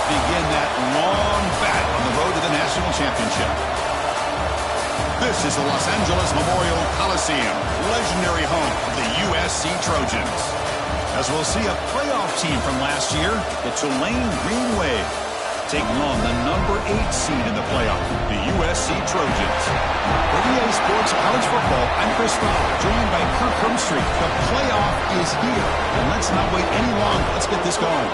begin that long battle on the road to the national championship. This is the Los Angeles Memorial Coliseum, legendary home of the USC Trojans. As we'll see a playoff team from last year, the Tulane Green Wave, taking on the number 8 seed in the playoff, the USC Trojans. For EA Sports College Football, I'm Chris Fowler, joined by Kirk Hermstreet. The playoff is here, and let's not wait any longer. Let's get this going.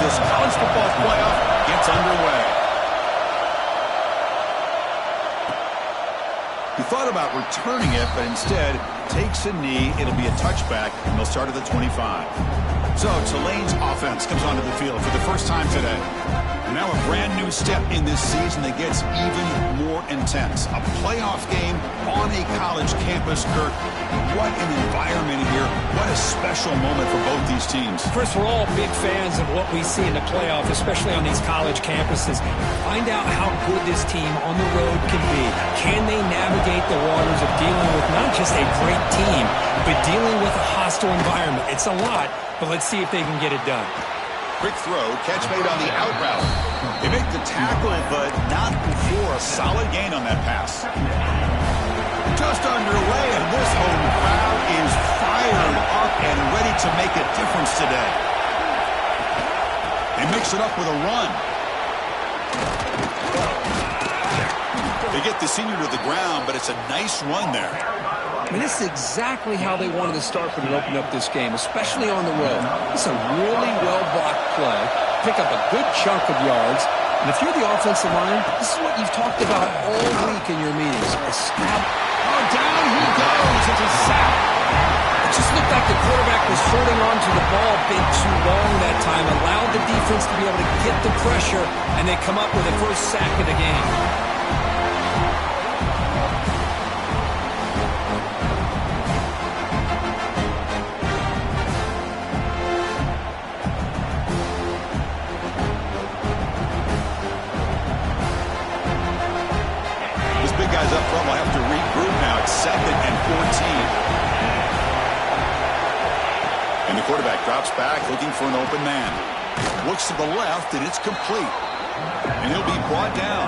This college football playoff gets underway. He thought about returning it, but instead takes a knee. It'll be a touchback, and they'll start at the 25. So Tulane's offense comes onto the field for the first time today. And now a brand new step in this season that gets even more intense. A playoff game on a college campus, Kirk. What an environment here. What a special moment for both these teams. Chris, we're all big fans of what we see in the playoff, especially on these college campuses. Find out how good this team on the road can be. Can they navigate the waters of dealing with not just a great team, but dealing with a hostile environment? It's a lot, but let's see if they can get it done. Quick throw, catch made on the out route. They make the tackle, but not before a solid gain on that pass. Just underway, and this home crowd is fired up and ready to make a difference today. They mix it up with a run. They get the senior to the ground, but it's a nice run there. I mean, this is exactly how they wanted to start when they opened up this game, especially on the road. It's a really well-blocked play. Pick up a good chunk of yards. And if you're the offensive line, this is what you've talked about all week in your meetings. Oh, down he goes. It's a sack. It just looked like the quarterback was holding on to the ball a bit too long that time, allowed the defense to be able to get the pressure, and they come up with the first sack of the game. Guys up front will have to regroup now. It's 2nd and 14. And the quarterback drops back looking for an open man. Looks to the left, and it's complete. And he'll be brought down.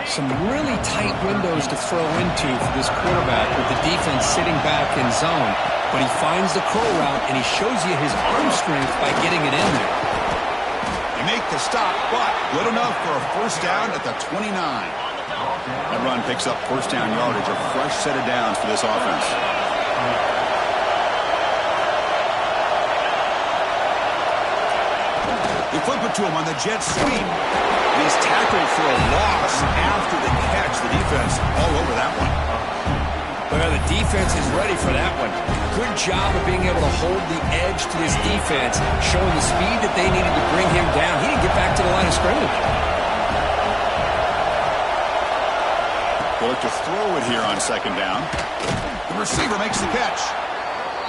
Some really tight windows to throw into for this quarterback with the defense sitting back in zone. But he finds the curl route, and he shows you his arm strength by getting it in there. They make the stop, but good enough for a first down at the 29. That run picks up first down yardage, a fresh set of downs for this offense. They flip it to him on the jet sweep. He's tackled for a loss after the catch. The defense all over that one. Well, the defense is ready for that one. Good job of being able to hold the edge to this defense, showing the speed that they needed to bring him down. He didn't get back to the line of scrimmage. They look to throw it here on 2nd down. The receiver makes the catch.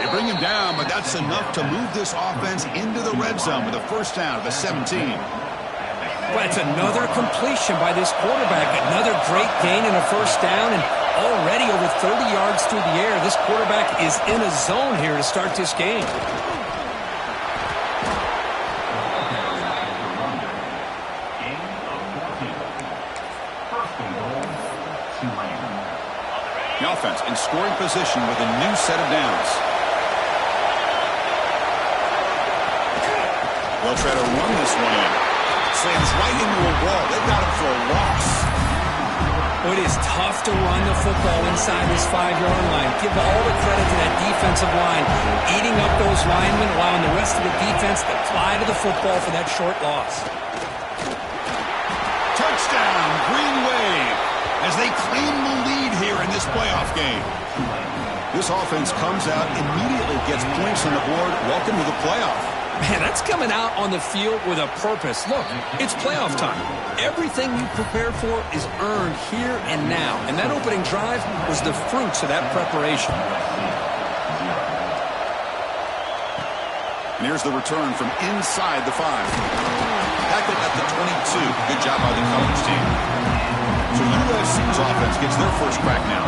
They bring him down, but that's enough to move this offense into the red zone with a first down at the 17. Well, it's another completion by this quarterback. Another great gain in a first down, and already over 30 yards through the air. This quarterback is in a zone here to start this game. The offense in scoring position with a new set of downs. They'll try to run this one in. Slams right into a wall. They got him for a loss. It is tough to run the football inside this 5-yard line. Give all the credit to that defensive line, eating up those linemen, allowing the rest of the defense to fly to the football for that short loss. Touchdown, Green Wave, as they claim the lead here in this playoff game. This offense comes out, immediately gets points on the board. Welcome to the playoff. Man, that's coming out on the field with a purpose. Look, it's playoff time. Everything you prepare for is earned here and now. And that opening drive was the fruits of that preparation. And here's the return from inside the 5. Tackled at the 22. Good job by the coverage team. So USC's offense gets their first crack now.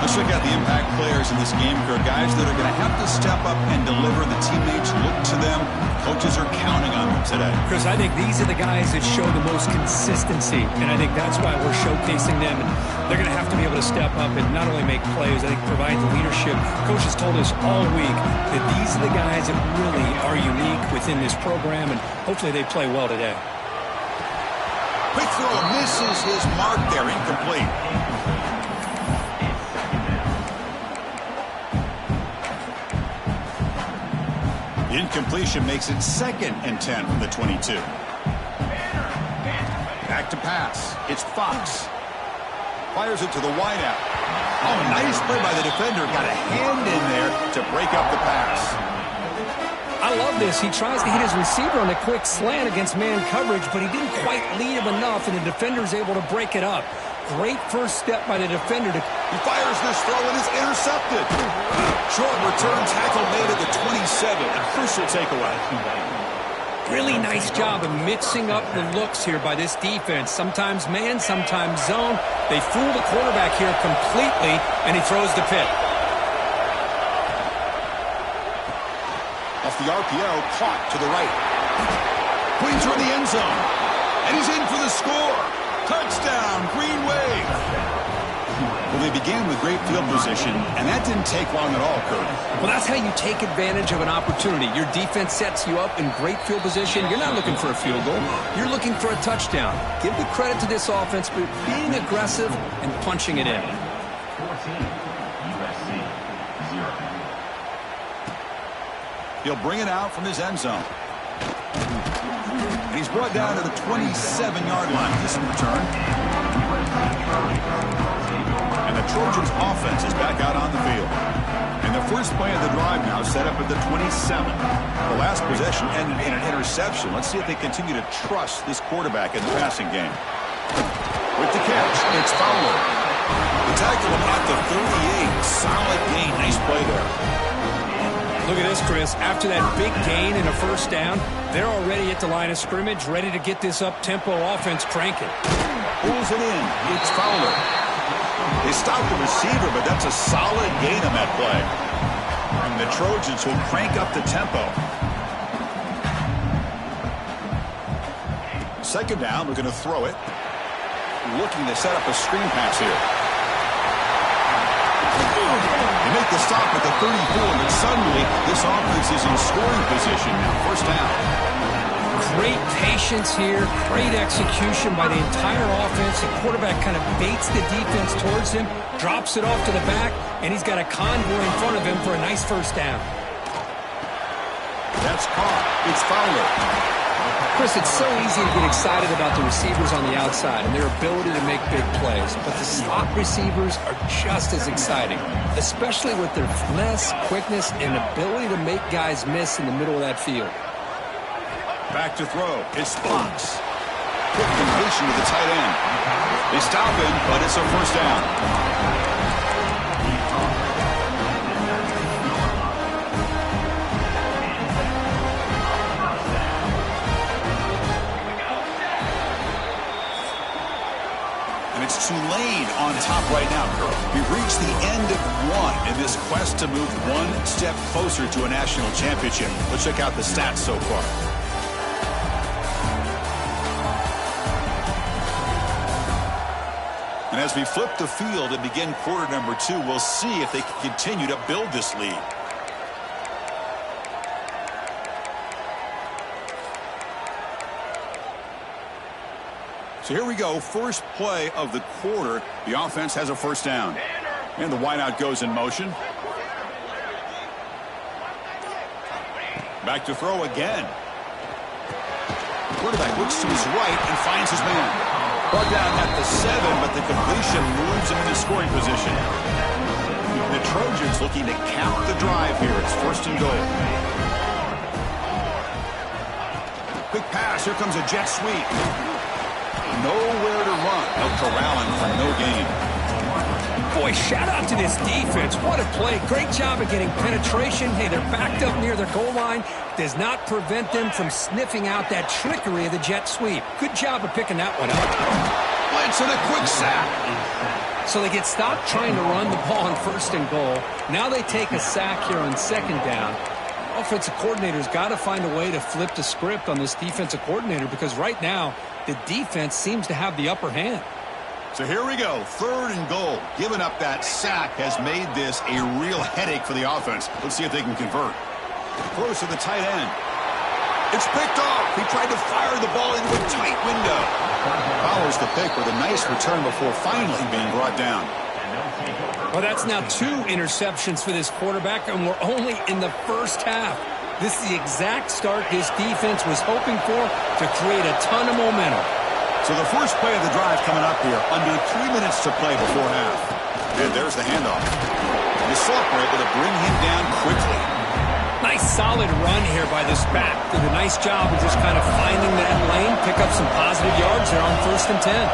Let's check out the impact players in this game, Kurt. Guys that are going to have to step up and deliver. The teammates look to them. Coaches are counting on them today. Chris, I think these are the guys that show the most consistency, and I think that's why we're showcasing them. And they're going to have to be able to step up and not only make plays, I think provide the leadership. Coach has told us all week that these are the guys that really are unique within this program, and hopefully they play well today. Quick throw misses his mark there, incomplete. Incompletion makes it 2nd and 10 from the 22. Back to pass. It's Fox. Fires it to the wideout. Oh, nice play by the defender. Got a hand in there to break up the pass. I love this. He tries to hit his receiver on a quick slant against man coverage, but he didn't quite lead him enough, and the defender is able to break it up. Great first step by the defender. He fires this throw and is intercepted. Short return tackle made at the 27. A crucial takeaway. Really nice job of mixing up the looks here by this defense. Sometimes man, sometimes zone. They fool the quarterback here completely, and he throws the pick. Off the RPO, caught to the right. Putting toward the end zone. And he's in for the score. Touchdown, Green Wave. Well, they began with great field position, and that didn't take long at all, Kurt. Well, that's how you take advantage of an opportunity. Your defense sets you up in great field position. You're not looking for a field goal. You're looking for a touchdown. Give the credit to this offense for being aggressive and punching it in. He'll bring it out from his end zone. And he's brought down to the 27-yard line. This return. And the Trojans' offense is back out on the field. And the first play of the drive now set up at the 27. The last possession ended in an interception. Let's see if they continue to trust this quarterback in the passing game. With the catch, it's Fowler. The tackle him at the 38. Solid gain. Nice play there. Look at this, Chris. After that big gain and a first down, they're already at the line of scrimmage, ready to get this up-tempo offense cranking. Pulls it in. It's Fowler. They stopped the receiver, but that's a solid gain on that play. And the Trojans will crank up the tempo. Second down, we're going to throw it. Looking to set up a screen pass here. They make the stop at the 34, but suddenly this offense is in scoring position now. First down. Great patience here, great execution by the entire offense. The quarterback kind of baits the defense towards him, drops it off to the back, and he's got a convoy in front of him for a nice first down. That's caught. It's Fowler. Chris, it's so easy to get excited about the receivers on the outside and their ability to make big plays, but the slot receivers are just as exciting, especially with their finesse, quickness, and ability to make guys miss in the middle of that field. Back to throw. It's Fox. Quick completion to the tight end. They stop him, but it's a first down. It's Tulane on top right now, Kurt. We've reached the end of one in this quest to move one step closer to a national championship. Let's check out the stats so far. And as we flip the field and begin quarter number 2, we'll see if they can continue to build this lead. So here we go, first play of the quarter. The offense has a first down. And the wideout goes in motion. Back to throw again. The quarterback looks to his right and finds his man. Brought down at the 7, but the completion moves him into scoring position. The Trojans looking to cap the drive here. It's first and goal. Quick pass. Here comes a jet sweep. Nowhere to run. They'll corral him for no gain. Boy, shout out to this defense. What a play. Great job of getting penetration. Hey, they're backed up near their goal line. Does not prevent them from sniffing out that trickery of the jet sweep. Good job of picking that one up. Blitz and a quick sack. So they get stopped trying to run the ball on 1st and goal. Now they take a sack here on 2nd down. Offensive coordinator's got to find a way to flip the script on this defensive coordinator because right now the defense seems to have the upper hand. So here we go, 3rd and goal. Giving up that sack has made this a real headache for the offense. Let's see if they can convert. Throws to the tight end. It's picked off. He tried to fire the ball into a tight window. Follows the pick with a nice return before finally being brought down. Well, that's now 2 interceptions for this quarterback, and we're only in the 1st half. This is the exact start this defense was hoping for to create a ton of momentum. So the first play of the drive coming up here, under 3 minutes to play before half. And there's the handoff. The Salk were able to bring him down quickly. Nice solid run here by this back. Did a nice job of just kind of finding that lane, pick up some positive yards there on 1st and 10.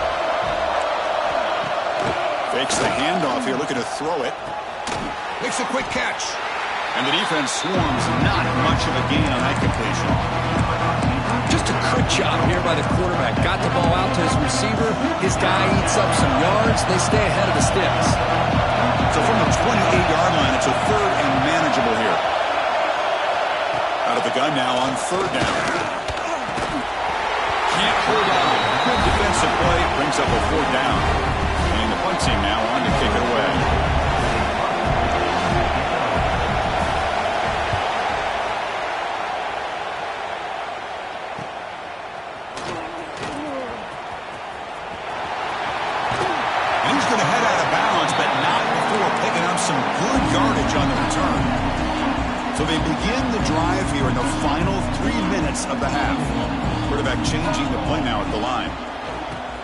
Fakes the handoff here, looking to throw it. Makes a quick catch. And the defense swarms, not much of a gain on that completion. Just a good job here by the quarterback. Got the ball out to his receiver. His guy eats up some yards. They stay ahead of the sticks. So from the 28-yard line, it's a 3rd and manageable here. Out of the gun now on 3rd down. Can't hold on. Good defensive play. Brings up a 4th down. And the punt team now on to kick it away. Some good yardage on the return. So they begin the drive here in the final 3 minutes of the half. Quarterback changing the play now at the line.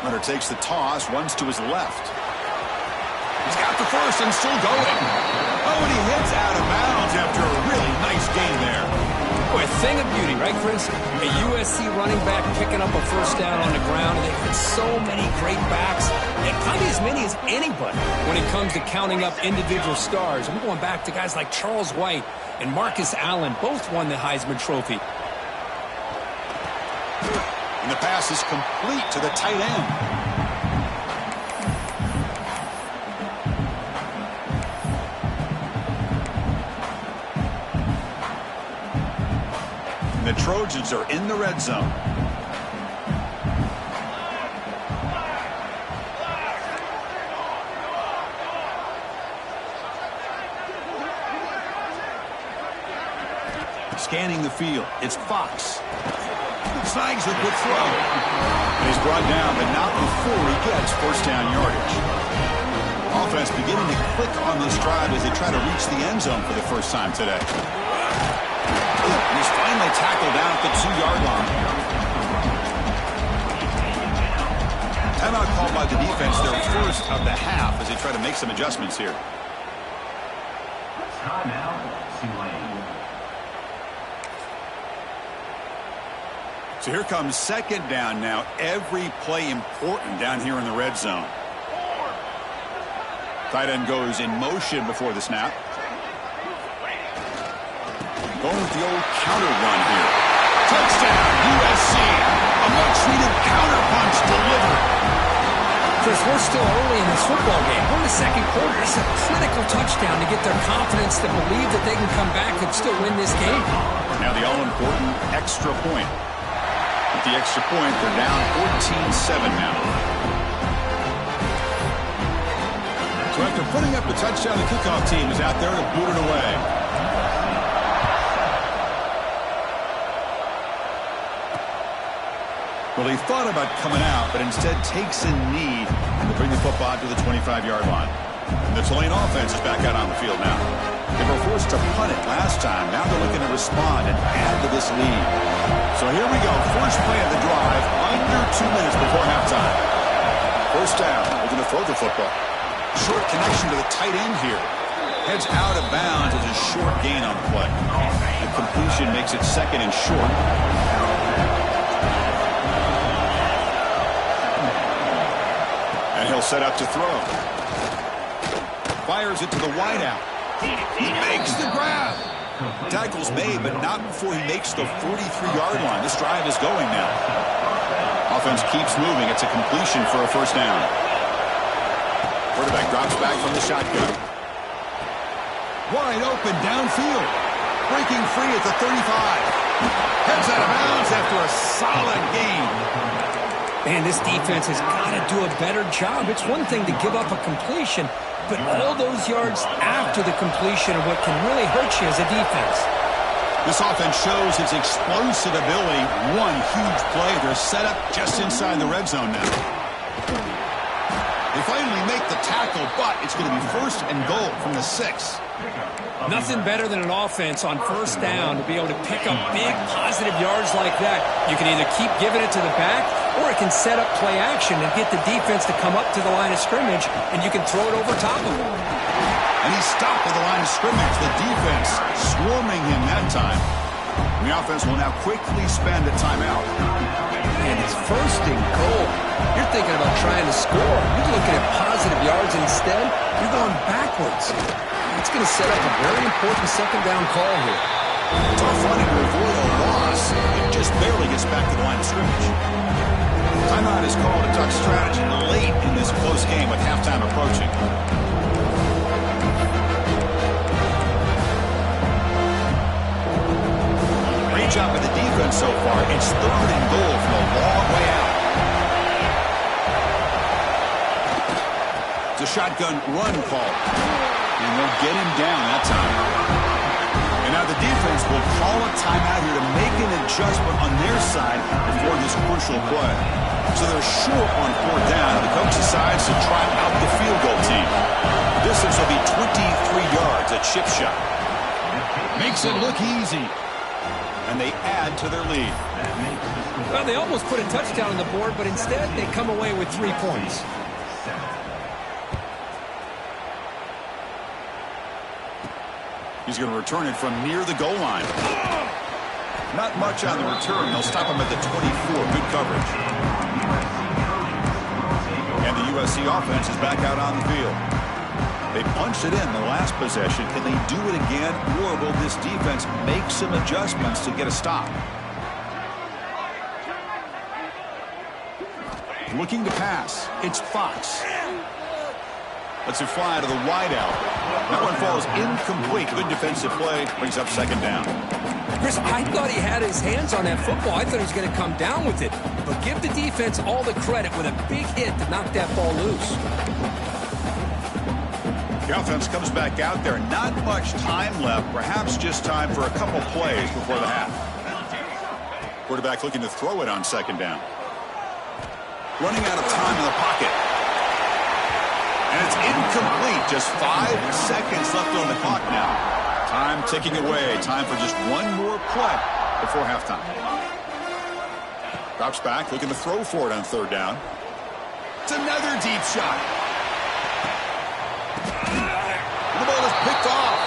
Runner takes the toss, runs to his left. He's got the first and still going. Oh, and he hits out of bounds after a really nice gain there. Boy, a thing of beauty, right, Chris? A USC running back picking up a 1st down on the ground. They've had so many great backs, and probably as many as anybody when it comes to counting up individual stars. I'm going back to guys like Charles White and Marcus Allen. Both won the Heisman Trophy. And the pass is complete to the tight end. The Trojans are in the red zone. Scanning the field, it's Fox. Snags the quick throw. And he's brought down, but not before he gets 1st down yardage. Offense beginning to click on this drive as they try to reach the end zone for the first time today. And he's finally tackled down at the 2-yard line. Timeout called by the defense, their first of the half, as they try to make some adjustments here. So here comes 2nd down now. Every play important down here in the red zone. Tight end goes in motion before the snap. Going with the old counter run here. Touchdown, USC. A much-needed counter punch delivered. Chris, we're still early in this football game. We're in the 2nd quarter. It's a critical touchdown to get their confidence to believe that they can come back and still win this game. Now the all-important extra point. With the extra point, they're down 14-7 now. So after putting up the touchdown, the kickoff team is out there to boot it away. Well, he thought about coming out, but instead takes a knee to bring the football to the 25-yard line. And the Tulane offense is back out on the field now. They were forced to punt it last time. Now they're looking to respond and add to this lead. So here we go. First play of the drive, under 2 minutes before halftime. 1st down. Looking to throw the football. Short connection to the tight end here. Heads out of bounds as a short gain on the play. The completion makes it 2nd and short. set up to throw. Fires it to the wideout. He makes the grab. Tackle's made, but not before he makes the 43-yard line. This drive is going now. Offense keeps moving. It's a completion for a first down. Quarterback drops back from the shotgun. Wide open downfield. Breaking free at the 35. Heads out of bounds after a solid gain. Man, this defense has got to do a better job. It's one thing to give up a completion, but all those yards after the completion are what can really hurt you as a defense. This offense shows its explosive ability. One huge play. They're set up just inside the red zone now. They finally make the tackle, but it's going to be first and goal from the 6. Nothing better than an offense on first down to be able to pick up big positive yards like that. You can either keep giving it to the back, or it can set up play action and get the defense to come up to the line of scrimmage, and you can throw it over top of him. And he stopped at the line of scrimmage. The defense swarming him that time. The offense will now quickly spend a timeout. And it's first and goal. You're thinking about trying to score. You're looking at positive yards instead. You're going backwards. It's going to set up a very important second down call here. Tough running to avoid a loss. It just barely gets back to the line of scrimmage. Timeout is called a duck strategy late in this close game with halftime approaching. Great job by the defense so far. It's third and goal from a long way out. It's a shotgun run call. And they'll get him down that time. And now the defense will call a timeout here to make an adjustment on their side before this crucial play. So they're short on fourth down. The coach decides to try out the field goal team. The distance will be 23 yards, a chip shot. Makes it look easy. And they add to their lead. Well, they almost put a touchdown on the board, but instead they come away with 3 points. He's going to return it from near the goal line. Not much on the return. They'll stop him at the 24. Good coverage. And the USC offense is back out on the field. They punched it in the last possession. Can they do it again, or will this defense make some adjustments to get a stop? Looking to pass. It's Fox. Lets it fly to the wideout. That one falls incomplete. Good defensive play. Brings up second down. Chris, I thought he had his hands on that football. I thought he was going to come down with it. But give the defense all the credit with a big hit to knock that ball loose. The offense comes back out there. Not much time left. Perhaps just time for a couple plays before the half. Quarterback looking to throw it on second down. Running out of time in the pocket. And it's incomplete. Just 5 seconds left on the clock now. Time ticking away. Time for just one more play before halftime. Drops back, looking to throw for it on third down. It's another deep shot. The ball is picked off.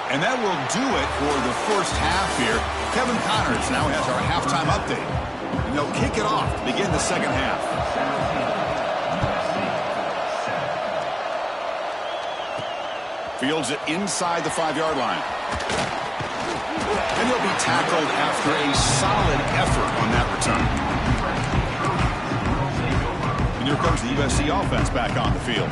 And that will do it for the first half here. Kevin Connors now has our halftime update. And they'll kick it off to begin the second half. Fields it inside the 5-yard line. And he'll be tackled after a solid effort on that return. And here comes the USC offense back on the field.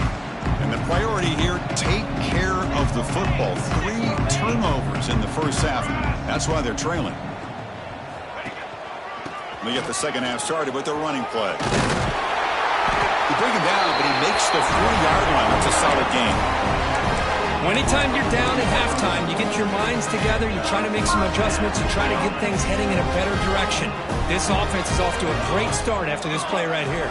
And the priority here, take care of the football. 3 turnovers in the first half. That's why they're trailing. They get the second half started with their running play. They bring him down, but he makes the 4-yard line. That's a solid gain. Anytime you're down at halftime, you get your minds together, you try to make some adjustments, you try to get things heading in a better direction. This offense is off to a great start after this play right here.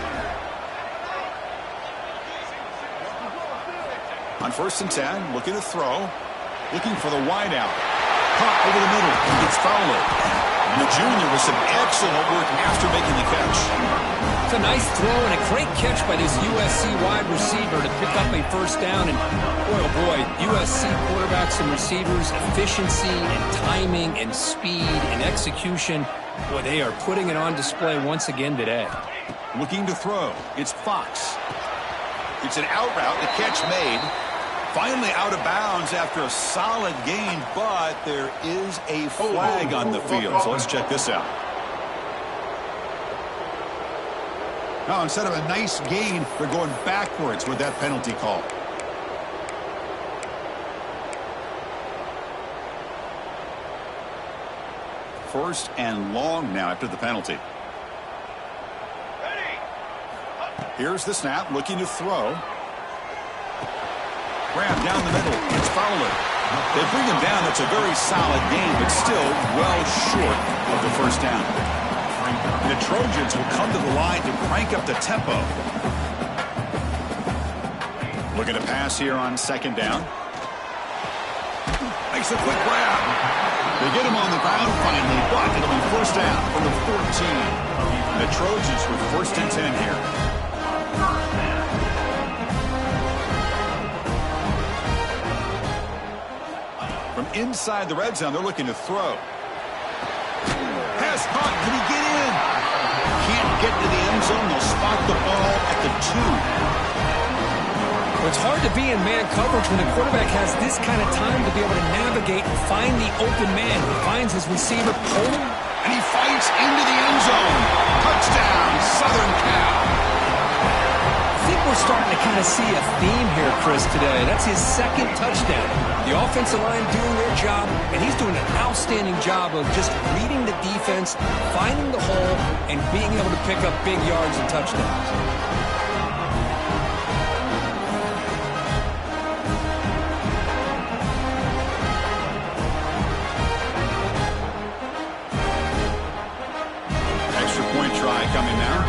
On 1st and 10, looking to throw, looking for the wideout. Caught over the middle and gets fouled. And the junior with some excellent work after making the catch. It's a nice throw and a great catch by this USC wide receiver to pick up a first down. And boy, oh boy, USC quarterbacks and receivers, efficiency and timing and speed and execution. Boy, they are putting it on display once again today. Looking to throw. It's Fox. It's an out route. The catch made. Finally out of bounds after a solid gain, but there is a flag on the field. So let's check this out. Now, instead of a nice gain, they're going backwards with that penalty call. First and long now after the penalty. Here's the snap, looking to throw. Grab down the middle. It's Fowler. They bring him down. It's a very solid game, but still well short of the first down. The Trojans will come to the line to crank up the tempo. Looking to pass here on second down. Makes a quick grab. They get him on the ground finally, but it'll be first down from the 14. The Trojans with first and 10 here. From inside the red zone, they're looking to throw. Pass caught. Can he get in? Can't get to the end zone. They'll spot the ball at the 2. Well, it's hard to be in man coverage when the quarterback has this kind of time to be able to navigate and find the open man. He finds his receiver pulling, and he fights into the end zone. Touchdown, Southern Cal. I think we're starting to kind of see a theme here, Chris, today. That's his second touchdown. The offensive line doing their job, and he's doing an outstanding job of just reading the defense, finding the hole, and being able to pick up big yards and touchdowns. Extra point try coming now.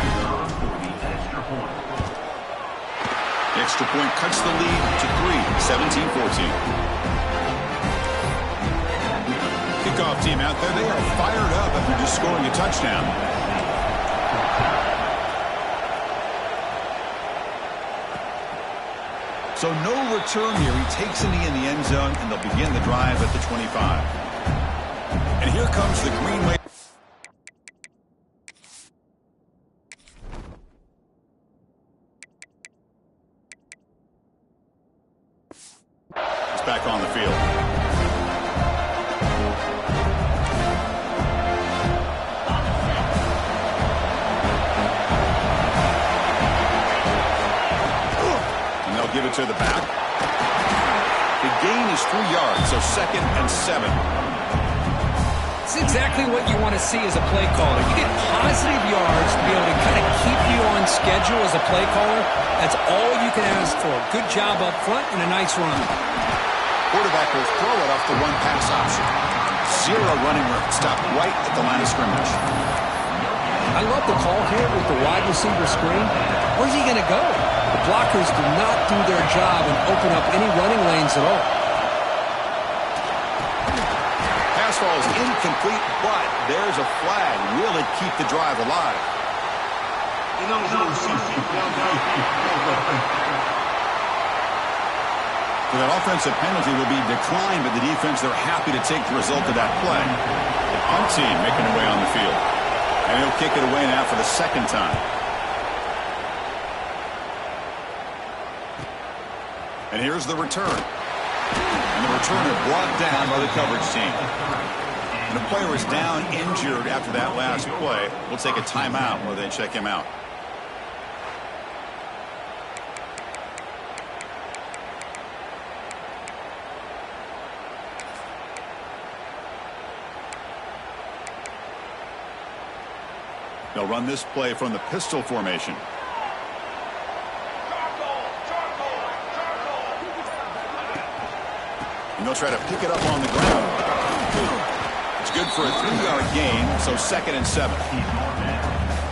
The extra point cuts the lead to 3, 17-14. Kickoff team out there. They are fired up after just scoring a touchdown. So no return here. He takes it in the end zone, and they'll begin the drive at the 25. And here comes the Green Wave. It's back on the field. Give it to the back. The gain is 3 yards, so 2nd and 7. It's exactly what you want to see as a play caller. You get positive yards to be able to kind of keep you on schedule as a play caller. That's all you can ask for. Good job up front and a nice run. Quarterback will throw it off the one-pass option. 0 running room. Stop right at the line of scrimmage. I love the call here with the wide receiver screen. Where's he going to go? The blockers do not do their job and open up any running lanes at all. Pass ball is incomplete, but there's a flag. Will it keep the drive alive? So that offensive penalty will be declined by the defense. They're happy to take the result of that play. The punt team making their way on the field. And he'll kick it away now for the second time. And here's the return. And the returner brought down by the coverage team. And the player is down injured after that last play. We'll take a timeout while they check him out. They'll run this play from the pistol formation. And they'll try to pick it up on the ground. It's good for a 3-yard gain, so 2nd and 7.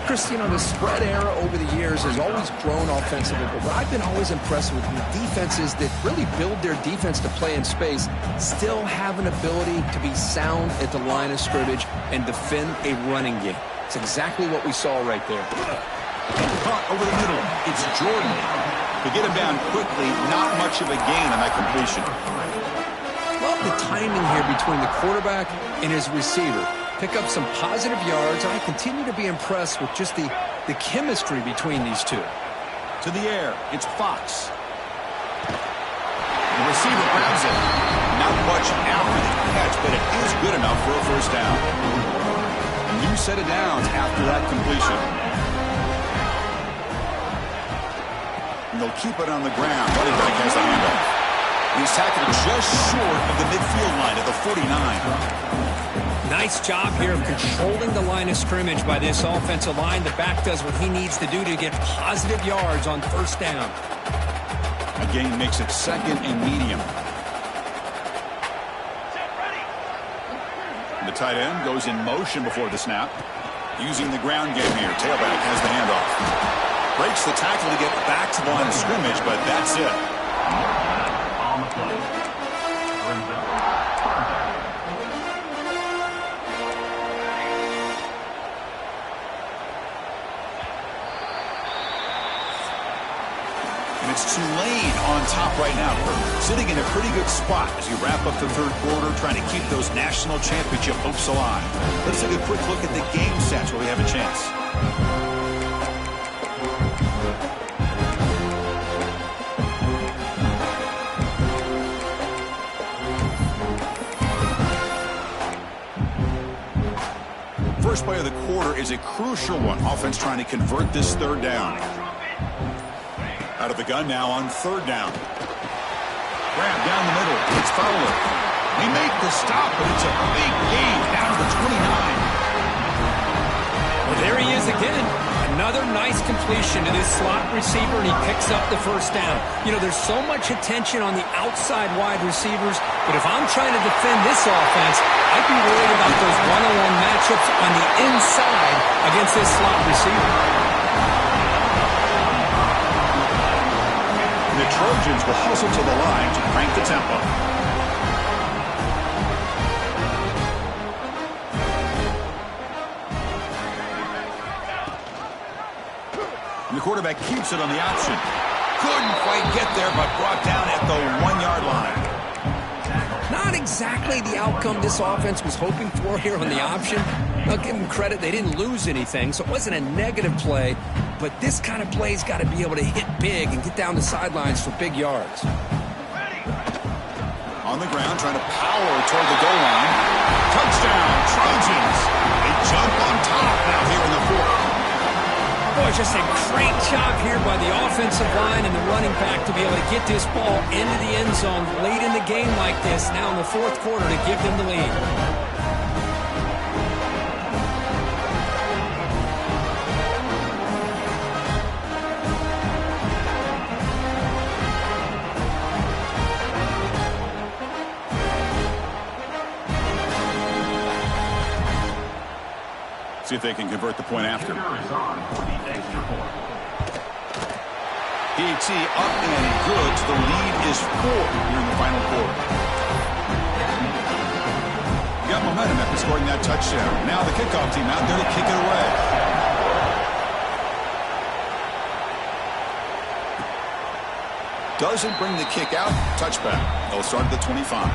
Chris, you know, the spread era over the years has always grown offensively, but what I've been always impressed with defenses that really build their defense to play in space still have an ability to be sound at the line of scrimmage and defend a running game. It's exactly what we saw right there. Caught over the middle. It's Jordan. To get him down quickly, not much of a gain on that completion. Love the timing here between the quarterback and his receiver. Pick up some positive yards, and I continue to be impressed with just the the chemistry between these two. To the air, it's Fox. The receiver grabs it. Not much after the catch, but it is good enough for a first down. A new set of downs after that completion. And they'll keep it on the ground. Running back has the handoff. He's tackled just short of the midfield line at the 49. Nice job here of controlling the line of scrimmage by this offensive line. The back does what he needs to do to get positive yards on first down. A gain makes it second and medium. The tight end goes in motion before the snap. Using the ground game here. Tailback has the handoff. Breaks the tackle to get back to the line of scrimmage, but that's it. And it's Tulane on top right now. Sitting in a pretty good spot as you wrap up the third quarter, trying to keep those national championship hopes alive. Let's take a quick look at the game stats where we have a chance. First play of the quarter is a crucial one. Offense trying to convert this third down. Out of the gun now on third down. Grab down the middle. It's Fowler. They make the stop, but it's a big gain down to the 29. Well, there he is again. Another nice completion to this slot receiver, and he picks up the first down. You know, there's so much attention on the outside wide receivers, but if I'm trying to defend this offense, I'd be worried about those one-on-one matchups on the inside against this slot receiver. The Trojans will hustle to the line to crank the tempo. And the quarterback keeps it on the option. Couldn't quite get there, but brought down at the 1-yard line. Not exactly the outcome this offense was hoping for here on the option. I'll give them credit. They didn't lose anything, so it wasn't a negative play. But this kind of play's got to be able to hit big and get down the sidelines for big yards. On the ground, trying to power toward the goal line. Touchdown, Trojans. They jump on top now here in the fourth. Boy, just a great job here by the offensive line and the running back to be able to get this ball into the end zone late in the game like this, now in the fourth quarter, to give them the lead. See if they can convert the point after. PAT up and good. So the lead is 4 here in the final quarter. Got momentum after scoring that touchdown. Now the kickoff team out there to kick it away. Doesn't bring the kick out. Touchback. They'll start at the 25.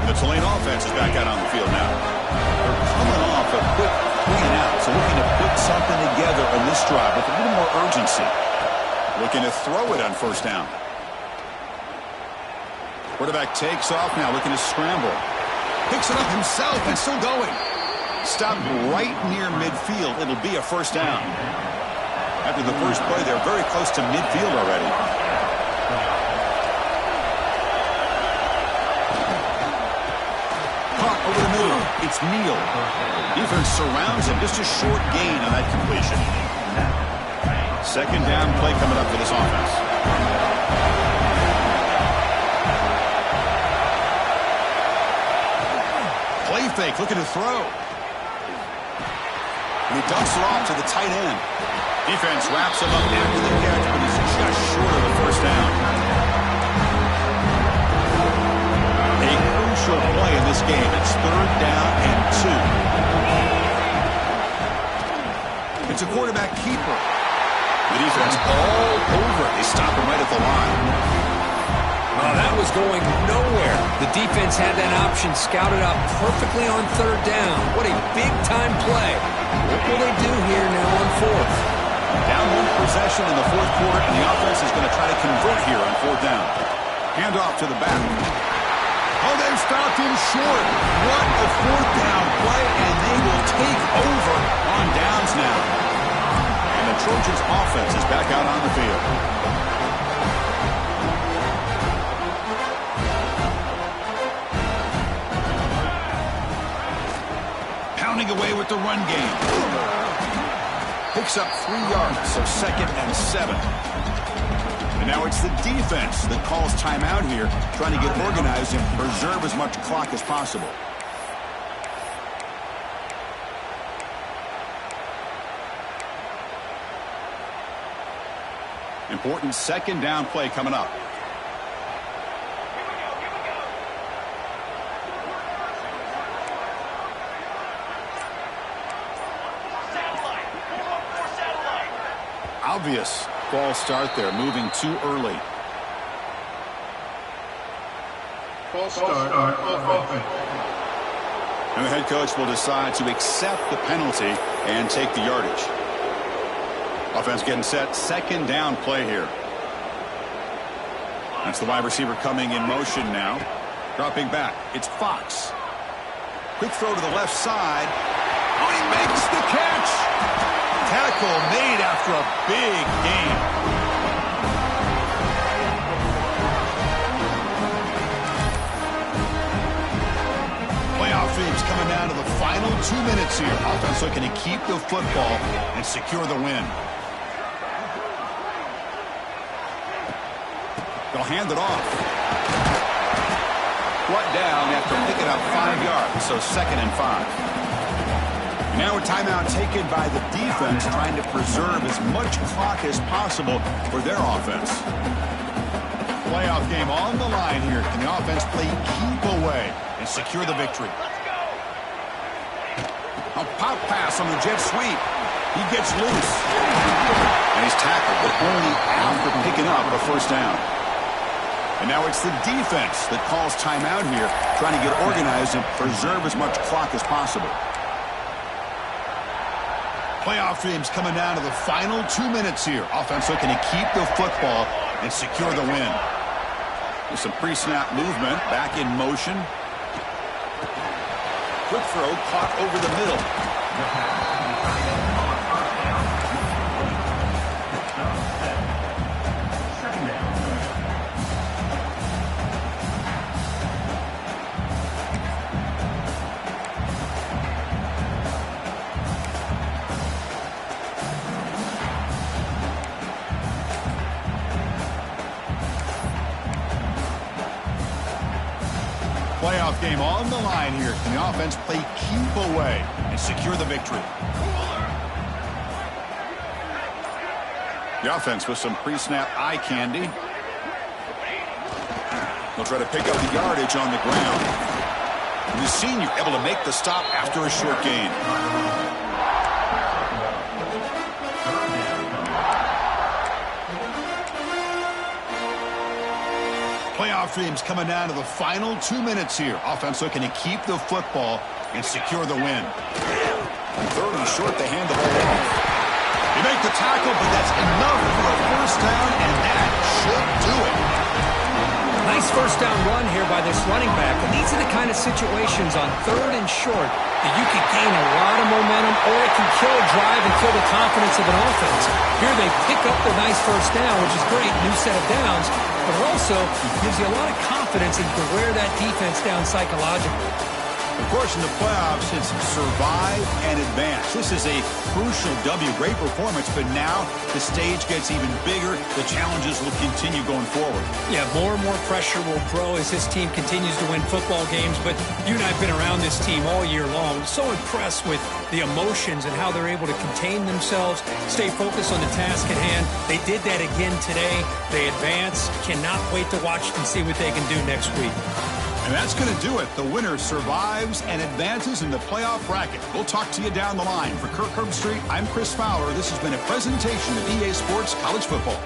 The Tulane offense is back out on the field now. They're coming off a quick 3-and-out, so looking to put something together on this drive with a little more urgency. Looking to throw it on first down. Quarterback takes off now, looking to scramble. Picks it up himself and still going. Stopped right near midfield. It'll be a first down. After the first play, they're very close to midfield already. Over the middle, it's Neal. Defense surrounds him, just a short gain on that completion. Second down play coming up for this offense. Play fake, looking to throw. And he dumps it off to the tight end. Defense wraps him up after the catch, but he's just short of the first down. Crucial play in this game. It's third down and 2. It's a quarterback keeper. The defense all over. They stop him right at the line. Well, that was going nowhere. The defense had that option scouted out perfectly on third down. What a big-time play. What will they do here now on fourth? Down one possession in the fourth quarter, and the offense is going to try to convert here on fourth down. Hand off to the back. Oh, they've stopped him short. What a fourth down play, and they will take over on downs now. And the Trojans' offense is back out on the field. Pounding away with the run game. Picks up 3 yards, so 2nd and 7. And now it's the defense that calls timeout here, trying to get organized and preserve as much clock as possible. Important 2nd down play coming up. Obvious false start there, moving too early. False start. And the head coach will decide to accept the penalty and take the yardage. Offense getting set, 2nd down play here. That's the wide receiver coming in motion now. Dropping back, it's Fox. Quick throw to the left side. Oh, he makes the catch! Tackle made after a big gain. Playoff teams coming down to the final 2 minutes here. Offense looking to keep the football and secure the win. They'll hand it off. Brought down after picking up 5 yards, so 2nd and 5. Now a timeout taken by the defense, trying to preserve as much clock as possible for their offense. Playoff game on the line here. Can the offense play keep away and secure the victory? A pop pass on the jet sweep. He gets loose. And he's tackled, but only after picking up a 1st down. And now it's the defense that calls timeout here, trying to get organized and preserve as much clock as possible. Playoff teams coming down to the final 2 minutes here. Offense looking to keep the football and secure the win. With some pre-snap movement, back in motion. Quick throw caught over the middle. Playoff game on the line here. Can the offense play keep away and secure the victory? The offense with some pre-snap eye candy. They'll try to pick up the yardage on the ground. And the senior able to make the stop after a short gain. Playoff teams coming down to the final 2 minutes here. Offense looking to keep the football and secure the win. 3rd and short, they hand the ball off. They make the tackle, but that's enough for a 1st down, and that should do it. Nice 1st down run here by this running back. And these are the kind of situations on 3rd and short that you can gain a lot of momentum, or it can kill a drive and kill the confidence of an offense. Here they pick up the nice 1st down, which is great, new set of downs, but it also gives you a lot of confidence and to wear that defense down psychologically. Of course, in the playoffs, it's survive and advance. This is a crucial W. Great performance, but now the stage gets even bigger. The challenges will continue going forward. Yeah, more and more pressure will grow as this team continues to win football games, but you and I have been around this team all year long. So impressed with the emotions and how they're able to contain themselves, stay focused on the task at hand. They did that again today. They advance. Cannot wait to watch and see what they can do next week. And that's going to do it. The winner survives and advances in the playoff bracket. We'll talk to you down the line. For Kirk Herbstreit, I'm Chris Fowler. This has been a presentation of EA Sports College Football.